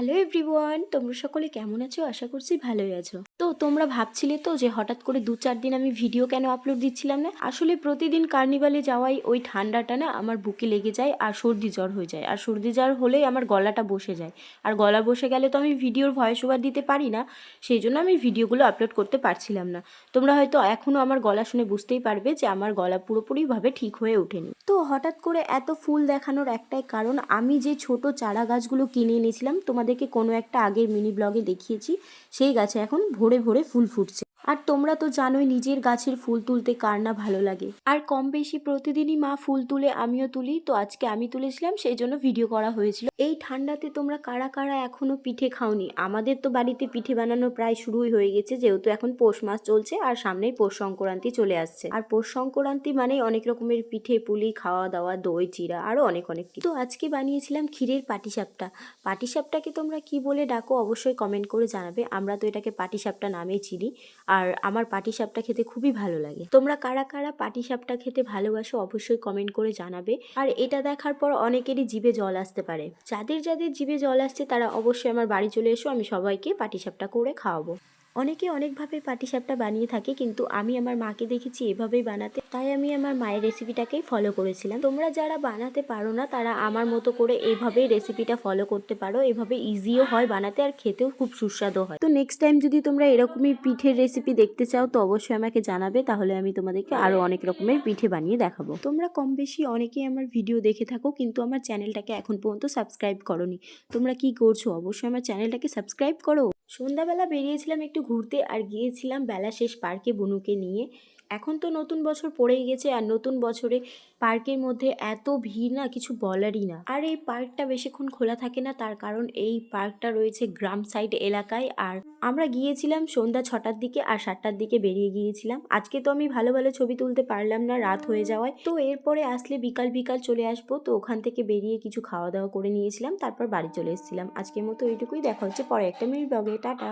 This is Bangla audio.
হ্যালো এভরিওয়ান, তোমরা সকলে কেমন আছো? আশা করছি ভালোই আছো। তো তোমরা ভাবছিলে তো যে হঠাৎ করে 2-4 দিন আমি ভিডিও কেন আপলোড দিচ্ছিলাম না? আসলে প্রতিদিন কার্নিভালে যাওয়াই ওই ঠান্ডাটা না আমার বুকে লেগে যায় আর সর্দি জ্বর হয়ে যায়। আর সর্দি জ্বর হলেই আমার গলাটা বসে যায়। আর গলা বসে গেলে তো আমি ভিডিওর ভয়েস ওভার দিতে পারি না। সেই জন্য আমি ভিডিওগুলো আপলোড করতে পারছিলাম না। তোমরা হয়তো এখনও আমার গলা শুনে বুঝতেই পারবে যে আমার গলা পুরোপুরিভাবে ঠিক হয়ে ওঠেনি। তো হঠাৎ করে এত ফুল দেখানোর একটাই কারণ, আমি যে ছোট চারা গাছগুলো কিনে এনেছিলাম তোমাদেরকে কোনো একটা আগের মিনি ব্লগে দেখিয়েছি, সেই গাছে এখন ভরে ভরে ফুল ফুটছে। আর তোমরা তো জানোই নিজের গাছের ফুল তুলতে কার না ভালো লাগে। আর কম বেশি প্রতিদিনই মা ফুল তুলে, আমিও তুলি। তো আজকে আমি তুলেছিলাম, সেই জন্য ভিডিও করা হয়েছিল। এই ঠান্ডাতে তোমরা কারা কারা এখনো পিঠে খাওনি? আমাদের তো বাড়িতে পিঠে বানানো প্রায় শুরুই হয়ে গেছে, যেহেতু এখন পৌষ মাস চলছে আর সামনেই পৌষ সংক্রান্তি চলে আসছে। আর পৌষ সংক্রান্তি মানেই অনেক রকমের পিঠে পুলি, খাওয়া দাওয়া, দই চিড়া, আরো অনেক অনেক কিছু। তো আজকে বানিয়েছিলাম ক্ষীরের পাটিসাপটা। পাটিসাপটাকে তোমরা কি বলে ডাকো অবশ্যই কমেন্ট করে জানাবে। আমরা তো এটাকে পাটিসাপটা নামেই চিনি। আর আমার পাটিসাপটা খেতে খুবই ভালো লাগে। তোমরা কারা কারা পাটিসাপটা খেতে ভালোবাসো অবশ্যই কমেন্ট করে জানাবে। আর এটা দেখার পর অনেকেরই জিভে জল আসতে পারে। যাদের যাদের জিভে জল আসছে তারা অবশ্যই আমার বাড়ি চলে এসো, আমি সবাইকে পাটিসাপটা করে খাওয়াবো। অনেকে অনেকভাবে পাটিসাপটা বানিয়ে থাকে, কিন্তু আমি আমার মাকে দেখেছি এভাবেই বানাতে, তাই আমি আমার মায়ের রেসিপিটাকেই ফলো করেছিলাম। তোমরা যারা বানাতে পারো না তারা আমার মতো করে এইভাবেই রেসিপিটা ফলো করতে পারো। এভাবে ইজিও হয় বানাতে আর খেতেও খুব সুস্বাদু হয়। তো নেক্সট টাইম যদি তোমরা এরকমই পিঠের রেসিপি দেখতে চাও তো অবশ্যই আমাকে জানাবে, তাহলে আমি তোমাদেরকে আরো অনেক রকমের পিঠে বানিয়ে দেখাবো। তোমরা কম বেশি অনেকেই আমার ভিডিও দেখে থাকো, কিন্তু আমার চ্যানেলটাকে এখন পর্যন্ত সাবস্ক্রাইব করোনি। তোমরা কি করছো? অবশ্যই আমার চ্যানেলটাকে সাবস্ক্রাইব করো। সন্ধ্যাবেলা বেরিয়েছিলাম একটু ঘুরতে, আর গিয়েছিলাম বেলা শেষ পার্কে বনুকে নিয়ে। এখন তো নতুন বছর পড়েই গেছে, আর নতুন বছরে পার্কের মধ্যে এত ভিড় না কিছু বলারই না। আর এই পার্কটা বেশিক্ষণ খোলা থাকে না, তার কারণ এই পার্কটা রয়েছে গ্রাম সাইড এলাকায়। আর আমরা গিয়েছিলাম সন্ধ্যা 6টার দিকে, আর 7টার দিকে বেরিয়ে গিয়েছিলাম। আজকে তো আমি ভালো ভালো ছবি তুলতে পারলাম না রাত হয়ে যাওয়ায়, তো এরপরে আসলে বিকাল বিকাল চলে আসবো। তো ওখান থেকে বেরিয়ে কিছু খাওয়া দাওয়া করে নিয়েছিলাম, তারপর বাড়ি চলে এসেছিলাম। আজকের মতো এইটুকুই, দেখা হচ্ছে পরে একটা মিনি ব্লগে। টাটা।